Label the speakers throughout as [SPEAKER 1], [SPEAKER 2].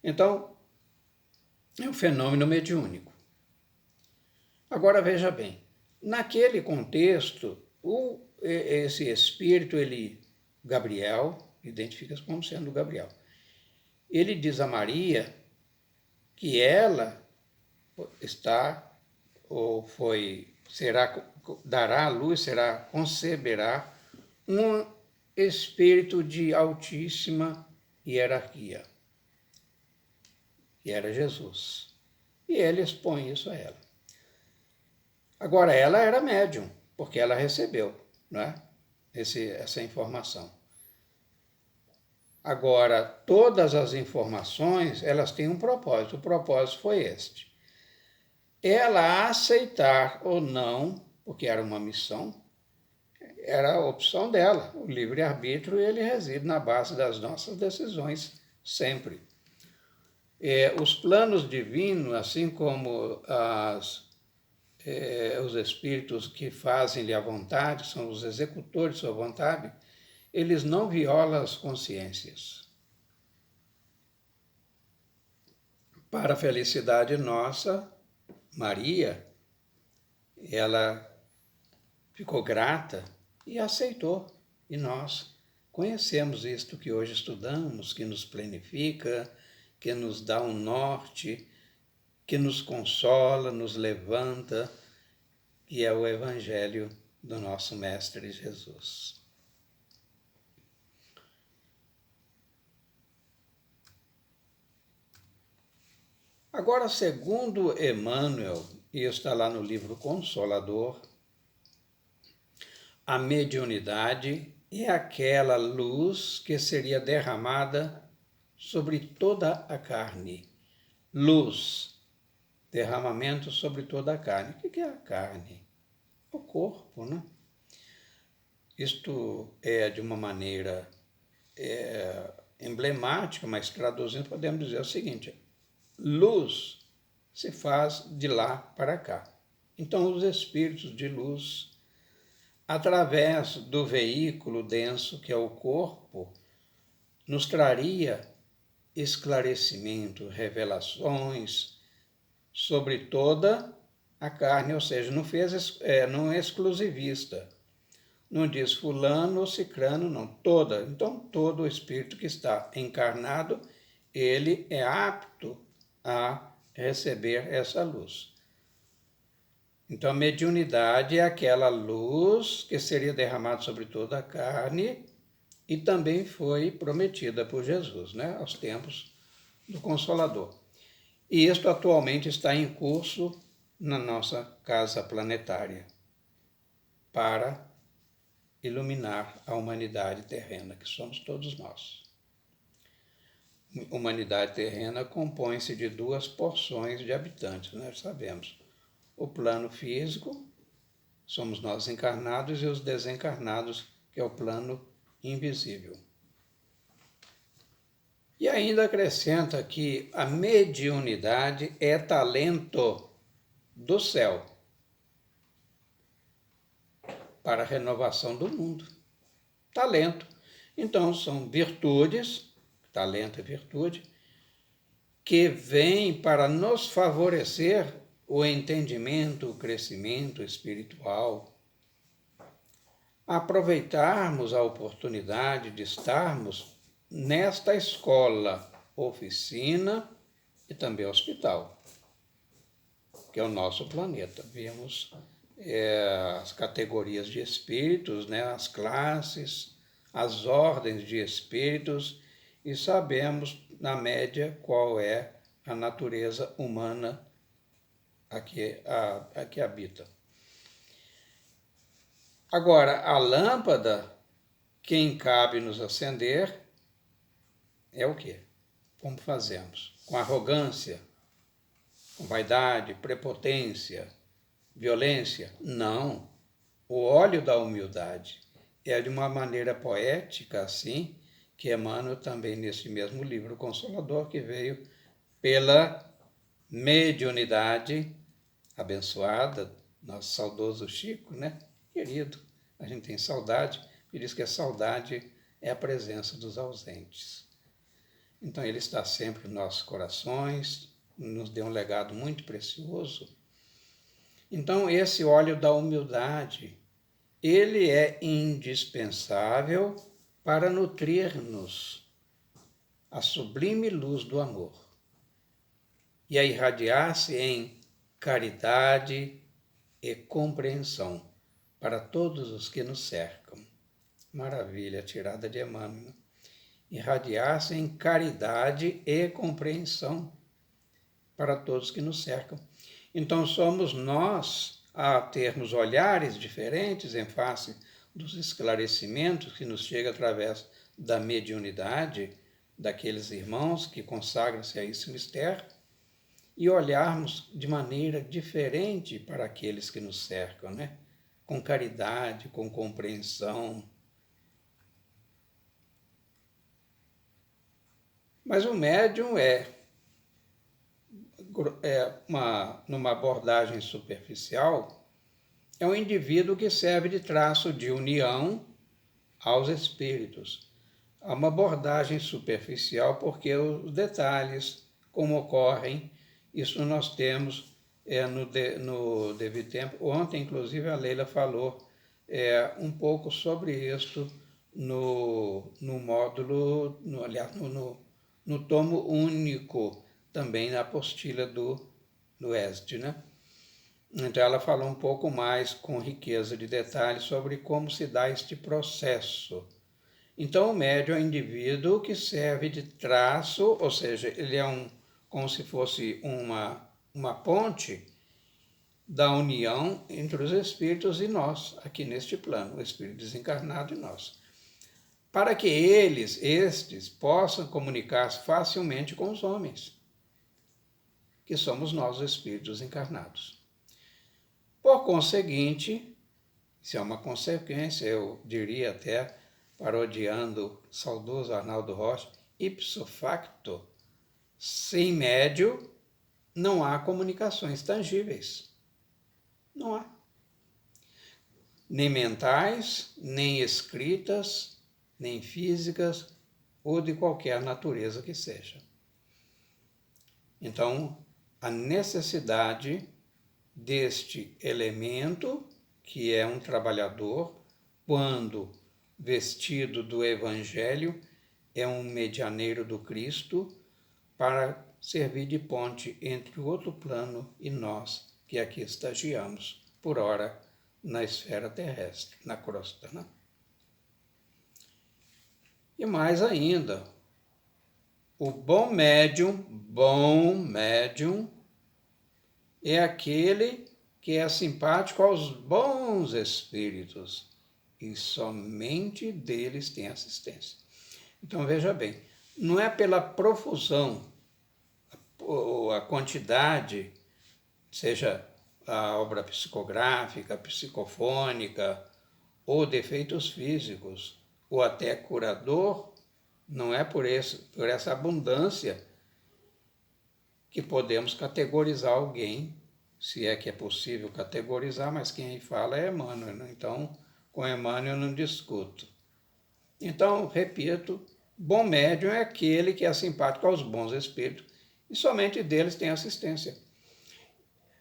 [SPEAKER 1] Então, é um fenômeno mediúnico. Agora, veja bem, naquele contexto, esse espírito, Gabriel, identifica-se como sendo Gabriel, ele diz a Maria que ela está, ou dará à luz, conceberá um espírito de altíssima hierarquia, que era Jesus. E ele expõe isso a ela. Agora, ela era médium, porque ela recebeu, não é? Essa informação. Agora, todas as informações, elas têm um propósito. O propósito foi este. Ela aceitar ou não, porque era uma missão, era a opção dela. O livre-arbítrio, ele reside na base das nossas decisões, sempre. Os planos divinos, assim como os espíritos que fazem-lhe a vontade, são os executores de sua vontade, eles não violam as consciências. Para a felicidade nossa, Maria, ela ficou grata e aceitou. E nós conhecemos isto que hoje estudamos, que nos planifica, que nos dá um norte, que nos consola, nos levanta, que é o Evangelho do nosso Mestre Jesus. Agora, segundo Emmanuel, e está lá no livro Consolador, a mediunidade é aquela luz que seria derramada sobre toda a carne. Luz, derramamento sobre toda a carne. O que é a carne? O corpo, né? Isto é de uma maneira emblemática, mas traduzindo podemos dizer o seguinte: luz se faz de lá para cá. Então, os espíritos de luz, através do veículo denso que é o corpo, nos traria esclarecimento, revelações sobre toda a carne, ou seja, não é exclusivista. Não diz fulano ou cicrano, não, toda. Então, todo o espírito que está encarnado, ele é apto a receber essa luz. Então, a mediunidade é aquela luz que seria derramada sobre toda a carne e também foi prometida por Jesus, né, aos tempos do Consolador. E isto atualmente está em curso na nossa casa planetária para iluminar a humanidade terrena, que somos todos nós. A humanidade terrena compõe-se de duas porções de habitantes, nós sabemos. O plano físico, somos nós encarnados, e os desencarnados, que é o plano invisível. E ainda acrescenta que a mediunidade é talento do céu para a renovação do mundo. Talento. Então, são virtudes, talento e virtude, que vêm para nos favorecer o entendimento, o crescimento espiritual. Aproveitarmos a oportunidade de estarmos nesta escola, oficina e também hospital, que é o nosso planeta. Vemos as categorias de espíritos, né, as classes, as ordens de espíritos, e sabemos, na média, qual é a natureza humana a que habita. Agora, a lâmpada, quem cabe nos acender, é o quê? Como fazemos? Com arrogância, com vaidade, prepotência, violência? Não. O óleo da humildade é de uma maneira poética, assim, que Emmanuel também, nesse mesmo livro Consolador, que veio pela mediunidade abençoada, nosso saudoso Chico, né? Querido, a gente tem saudade, ele diz que a saudade é a presença dos ausentes. Então ele está sempre nos nossos corações, nos deu um legado muito precioso. Então esse óleo da humildade, ele é indispensável para nutrir-nos a sublime luz do amor e a irradiar-se em caridade e compreensão para todos os que nos cercam. Maravilha, tirada de Emmanuel. Irradiar-se em caridade e compreensão para todos que nos cercam. Então somos nós a termos olhares diferentes em face dos esclarecimentos que nos chegam através da mediunidade daqueles irmãos que consagram-se a esse mistério e olharmos de maneira diferente para aqueles que nos cercam, né? Com caridade, com compreensão. Mas o médium numa abordagem superficial, é um indivíduo que serve de traço de união aos espíritos. Há uma abordagem superficial porque os detalhes, como ocorrem, isso nós temos no devido tempo. Ontem, inclusive, a Leila falou um pouco sobre isso no módulo, no tomo único, também na apostila do ESD, né? Então ela falou um pouco mais com riqueza de detalhes sobre como se dá este processo. Então o médium é um indivíduo que serve de traço, ou seja, ele é como se fosse uma ponte da união entre os espíritos e nós, aqui neste plano, o espírito desencarnado e nós. Para que estes, possam comunicar-se facilmente com os homens, que somos nós, os espíritos encarnados. Por conseguinte, isso é uma consequência, eu diria até, parodiando o saudoso Arnaldo Rocha, ipso facto, sem médio não há comunicações tangíveis. Não há. Nem mentais, nem escritas, nem físicas, ou de qualquer natureza que seja. Então, a necessidade deste elemento, que é um trabalhador, quando vestido do Evangelho, é um medianeiro do Cristo, para servir de ponte entre o outro plano e nós, que aqui estagiamos, por ora, na esfera terrestre, na crosta, né? E mais ainda, o bom médium é aquele que é simpático aos bons espíritos e somente deles tem assistência. Então veja bem, não é pela profusão ou a quantidade, seja a obra psicográfica, psicofônica, ou defeitos físicos, ou até curador, não é por essa abundância que podemos categorizar alguém, se é que é possível categorizar, mas quem fala é Emmanuel, né? Então, com Emmanuel eu não discuto. Então, repito, bom médium é aquele que é simpático aos bons espíritos e somente deles tem assistência.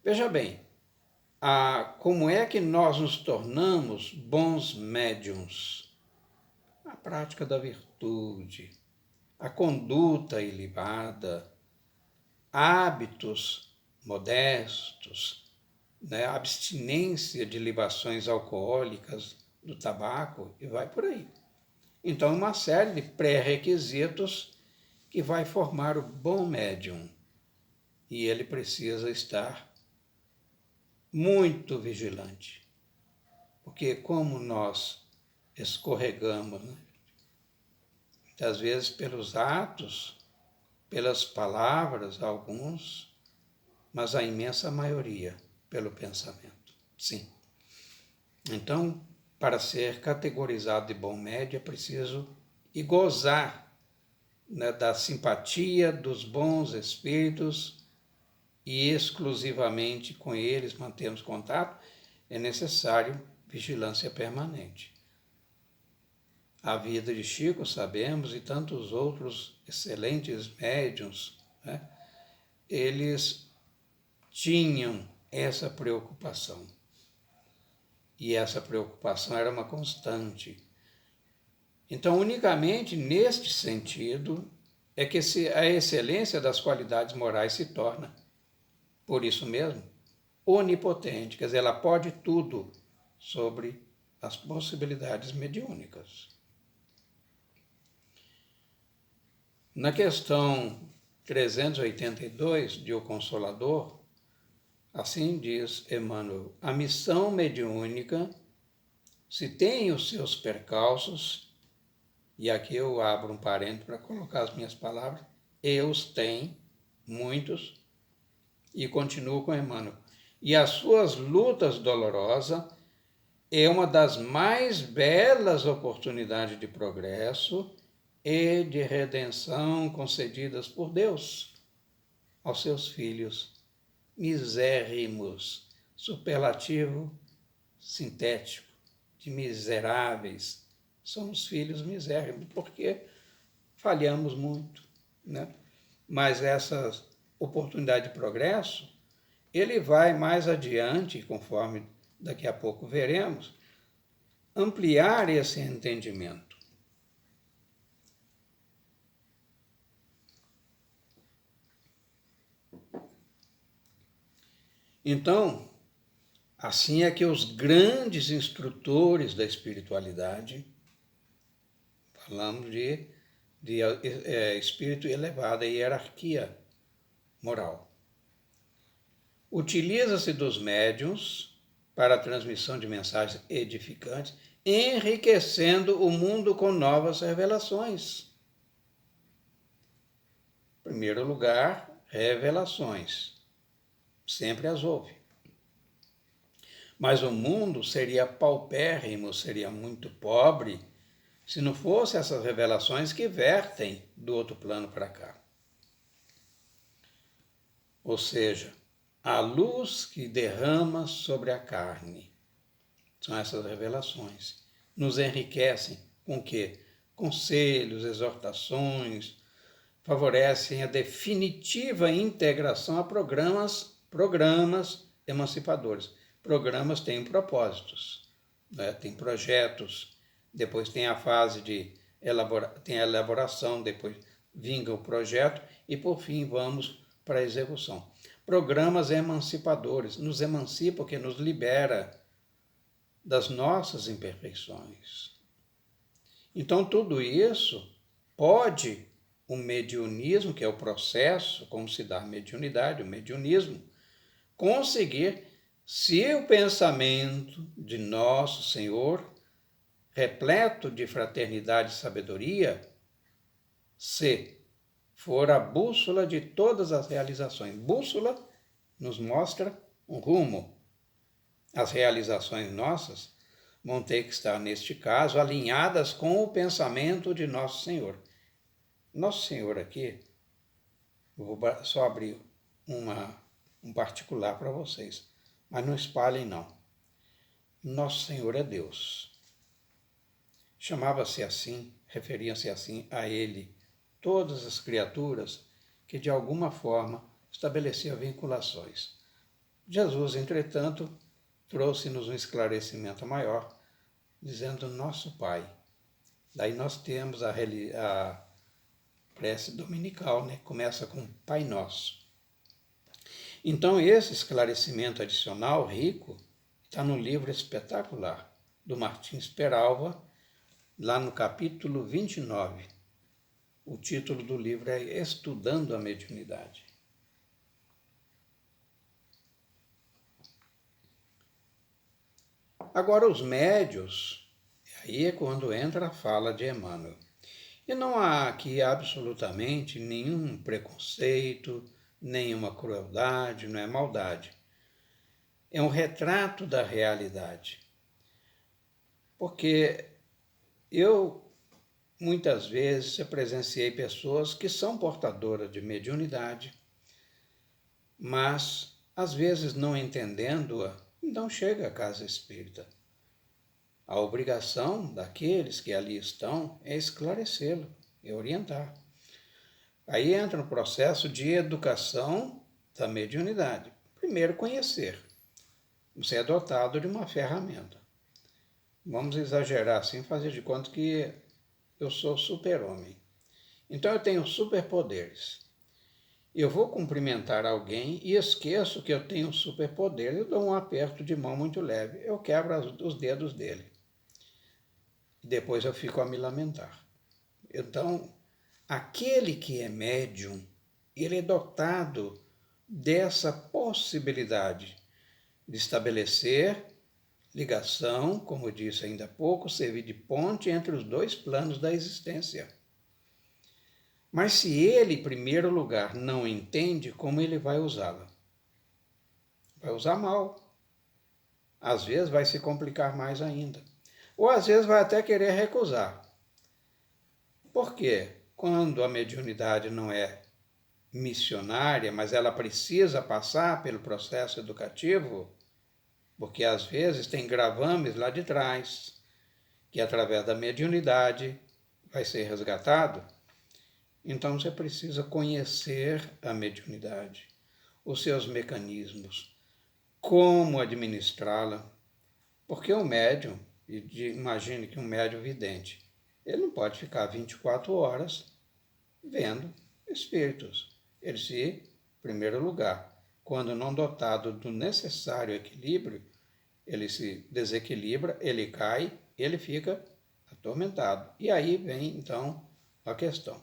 [SPEAKER 1] Veja bem, como é que nós nos tornamos bons médiums? A prática da virtude, a conduta ilibada, hábitos modestos, né? Abstinência de libações alcoólicas, do tabaco, e vai por aí. Então, uma série de pré-requisitos que vai formar o bom médium. E ele precisa estar muito vigilante. Porque como nós escorregamos, né? Muitas vezes pelos atos, pelas palavras, alguns, mas a imensa maioria pelo pensamento. Sim. Então, para ser categorizado de bom médium, é preciso gozar, né, da simpatia dos bons espíritos e exclusivamente com eles mantemos contato, é necessário vigilância permanente. a vida de Chico, sabemos, e tantos outros excelentes médiuns, né? Eles tinham essa preocupação. E essa preocupação era uma constante. Então, unicamente neste sentido é que a excelência das qualidades morais se torna, por isso mesmo, onipotente. Quer dizer, ela pode tudo sobre as possibilidades mediúnicas. Na questão 382 de O Consolador, assim diz Emmanuel: a missão mediúnica, se tem os seus percalços, e aqui eu abro um parênteses para colocar as minhas palavras, os tem, muitos, e continuo com Emmanuel, e as suas lutas dolorosas é uma das mais belas oportunidades de progresso e de redenção concedidas por Deus aos seus filhos misérrimos, superlativo sintético, de miseráveis. Somos filhos misérrimos, porque falhamos muito, né? Mas essa oportunidade de progresso, ele vai mais adiante, conforme daqui a pouco veremos, ampliar esse entendimento. Então, assim é que os grandes instrutores da espiritualidade, falamos de espírito elevado, hierarquia moral, utiliza-se dos médiuns para a transmissão de mensagens edificantes, enriquecendo o mundo com novas revelações. Em primeiro lugar, revelações. Sempre as houve. Mas o mundo seria paupérrimo, seria muito pobre, se não fossem essas revelações que vertem do outro plano para cá. Ou seja, a luz que derrama sobre a carne. São essas revelações. Nos enriquecem com o quê? Conselhos, exortações, favorecem a definitiva integração a programas emancipadores. Programas têm propósitos, né? Tem projetos, depois tem a fase de tem a elaboração, depois vinga o projeto e, por fim, vamos para a execução. Programas emancipadores nos emancipam porque nos libera das nossas imperfeições. Então, tudo isso pode o mediunismo, que é o processo, como se dá a mediunidade, o mediunismo, conseguir, se o pensamento de Nosso Senhor, repleto de fraternidade e sabedoria, se for a bússola de todas as realizações. Bússola nos mostra um rumo. As realizações nossas vão ter que estar, neste caso, alinhadas com o pensamento de Nosso Senhor. Nosso Senhor aqui, eu vou só abrir um particular para vocês, mas não espalhem não. Nosso Senhor é Deus. Chamava-se assim, referiam-se assim a Ele, todas as criaturas que de alguma forma estabeleciam vinculações. Jesus, entretanto, trouxe-nos um esclarecimento maior, dizendo nosso Pai. Daí nós temos a prece dominical, né? Começa com Pai Nosso. Então, esse esclarecimento adicional, rico, está no livro espetacular do Martins Peralva, lá no capítulo 29. O título do livro é Estudando a Mediunidade. Agora, os médios, aí é quando entra a fala de Emmanuel. E não há aqui absolutamente nenhum preconceito, nenhuma crueldade, não é maldade. É um retrato da realidade. Porque eu, muitas vezes, presenciei pessoas que são portadoras de mediunidade, mas, às vezes, não entendendo-a, não chega à casa espírita. A obrigação daqueles que ali estão é esclarecê-lo, é orientar. Aí entra no processo de educação da mediunidade. Primeiro, conhecer. Você é dotado de uma ferramenta. Vamos exagerar assim, fazer de conta que eu sou super-homem. Então eu tenho superpoderes. Eu vou cumprimentar alguém e esqueço que eu tenho superpoder. Eu dou um aperto de mão muito leve. Eu quebro os dedos dele. Depois eu fico a me lamentar. Então, aquele que é médium, ele é dotado dessa possibilidade de estabelecer ligação, como disse ainda há pouco, servir de ponte entre os dois planos da existência. Mas se ele, em primeiro lugar, não entende, como ele vai usá-la? Vai usar mal. Às vezes vai se complicar mais ainda. Ou às vezes vai até querer recusar. Por quê? Quando a mediunidade não é missionária, mas ela precisa passar pelo processo educativo, porque às vezes tem gravames lá de trás, que através da mediunidade vai ser resgatado. Então você precisa conhecer a mediunidade, os seus mecanismos, como administrá-la. Porque o médium, imagine que um médium vidente, ele não pode ficar 24 horas vendo espíritos. Ele se, em primeiro lugar, quando não dotado do necessário equilíbrio, ele se desequilibra, ele cai, ele fica atormentado. E aí vem, então, a questão.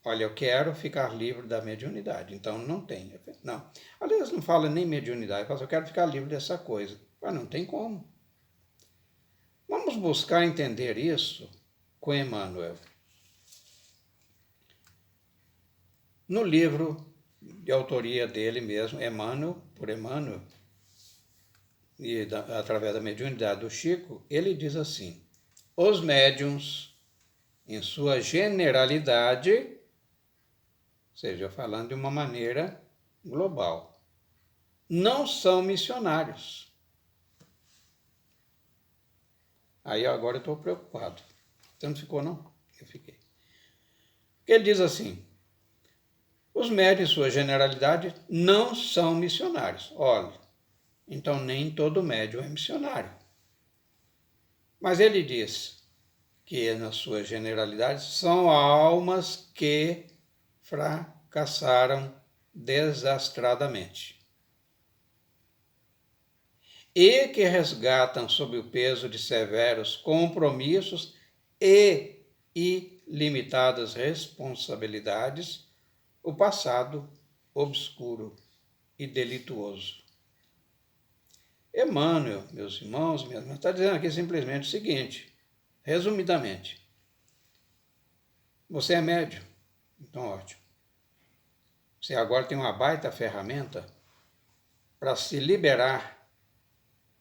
[SPEAKER 1] Olha, eu quero ficar livre da mediunidade, então não tem. Não. Aliás, não fala nem mediunidade, fala, eu quero ficar livre dessa coisa. Mas não tem como. Vamos buscar entender isso com Emmanuel. No livro de autoria dele mesmo, Emmanuel, por Emmanuel, e através da mediunidade do Chico, ele diz assim: os médiuns, em sua generalidade, ou seja, falando de uma maneira global, não são missionários. Aí agora eu estou preocupado. Você não ficou, não? Eu fiquei. Porque ele diz assim: os médiuns, em sua generalidade, não são missionários. Olha, então nem todo médium é missionário. Mas ele diz que, na sua generalidade, são almas que fracassaram desastradamente e que resgatam sob o peso de severos compromissos e ilimitadas responsabilidades o passado obscuro e delituoso. Emmanuel, meus irmãos, minhas irmãs, está dizendo aqui simplesmente o seguinte, resumidamente: você é médium, então ótimo. Você agora tem uma baita ferramenta para se liberar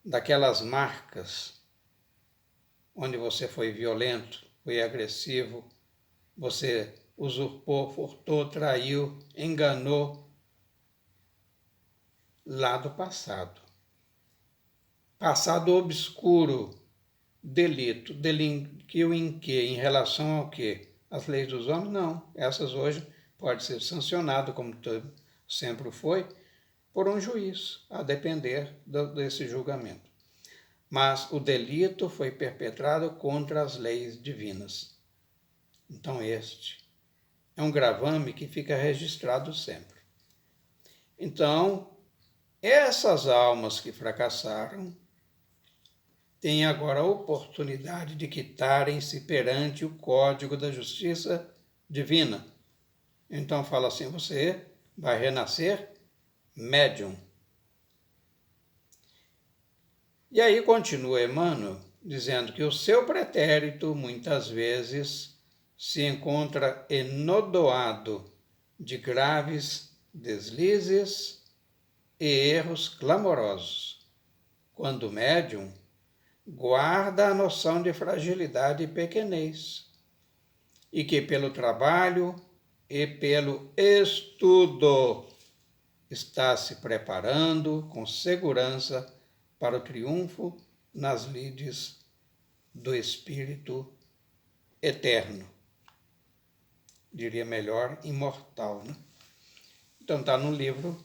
[SPEAKER 1] daquelas marcas onde você foi violento, foi agressivo, você usurpou, furtou, traiu, enganou, lá do passado. Passado obscuro, delito, delinquiu em quê? Em relação ao quê? As leis dos homens? Não. Essas hoje podem ser sancionadas, como sempre foi, por um juiz, a depender desse julgamento. Mas o delito foi perpetrado contra as leis divinas. Então este é um gravame que fica registrado sempre. Então, essas almas que fracassaram têm agora a oportunidade de quitarem-se perante o código da justiça divina. Então fala assim, você vai renascer médium. E aí continua Emmanuel dizendo que o seu pretérito muitas vezes se encontra enodoado de graves deslizes e erros clamorosos, quando o médium guarda a noção de fragilidade e pequenez, e que pelo trabalho e pelo estudo está se preparando com segurança para o triunfo nas lides do Espírito eterno. Diria melhor, imortal, né? Então está no livro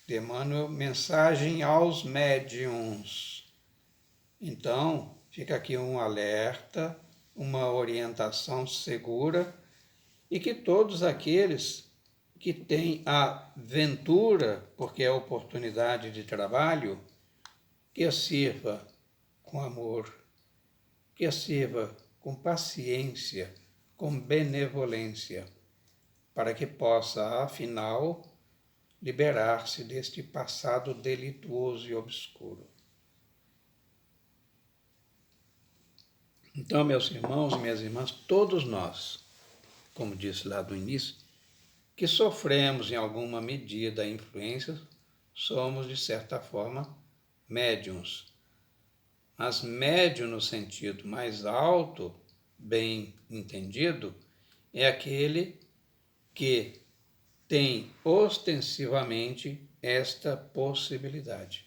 [SPEAKER 1] de Emmanuel, Mensagem aos Médiuns. Então, fica aqui um alerta, uma orientação segura, e que todos aqueles que têm a ventura, porque é oportunidade de trabalho, que a sirva com amor, que a sirva com paciência, com benevolência, para que possa, afinal, liberar-se deste passado delituoso e obscuro. Então, meus irmãos e minhas irmãs, todos nós, como disse lá do início, que sofremos em alguma medida a influência, somos, de certa forma, médiuns. Mas médium no sentido mais alto, bem entendido, é aquele que tem ostensivamente esta possibilidade.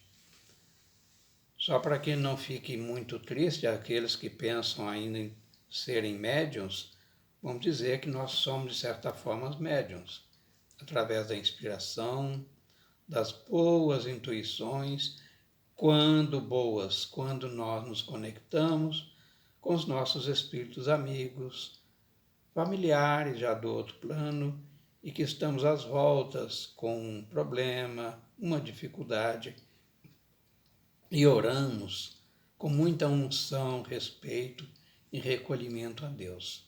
[SPEAKER 1] Só para que não fique muito triste aqueles que pensam ainda em serem médiuns, vamos dizer que nós somos, de certa forma, médiuns, através da inspiração, das boas intuições, quando nós nos conectamos com os nossos espíritos amigos, familiares já do outro plano, e que estamos às voltas com um problema, uma dificuldade, e oramos com muita unção, respeito e recolhimento a Deus.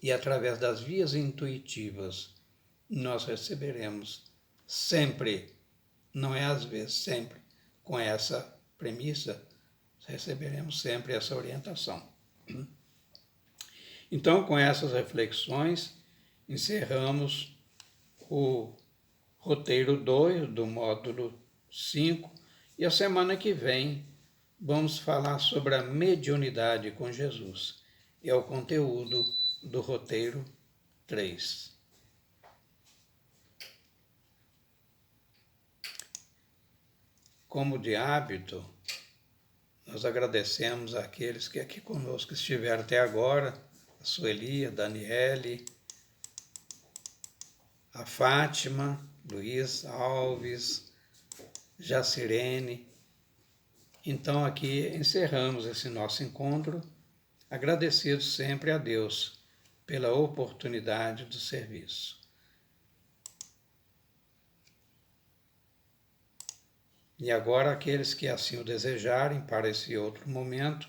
[SPEAKER 1] E através das vias intuitivas, nós receberemos sempre, não é às vezes, sempre, com essa premissa, receberemos sempre essa orientação. Então, com essas reflexões, encerramos o roteiro 2 do módulo 5 e a semana que vem vamos falar sobre a mediunidade com Jesus. E é o conteúdo do roteiro 3. Como de hábito, nós agradecemos àqueles que aqui conosco estiveram até agora, a Sueli, a Daniele, a Fátima, Luiz Alves, Jacirene. Então aqui encerramos esse nosso encontro, agradecidos sempre a Deus pela oportunidade do serviço. E agora aqueles que assim o desejarem para esse outro momento,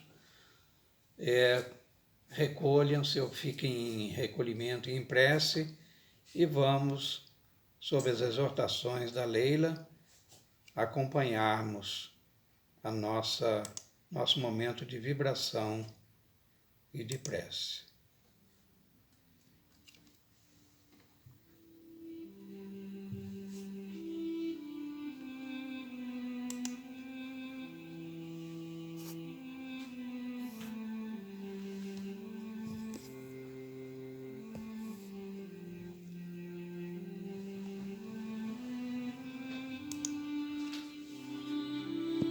[SPEAKER 1] recolham-se ou fiquem em recolhimento e em prece, e vamos, sob as exortações da Leila, acompanharmos nosso momento de vibração e de prece.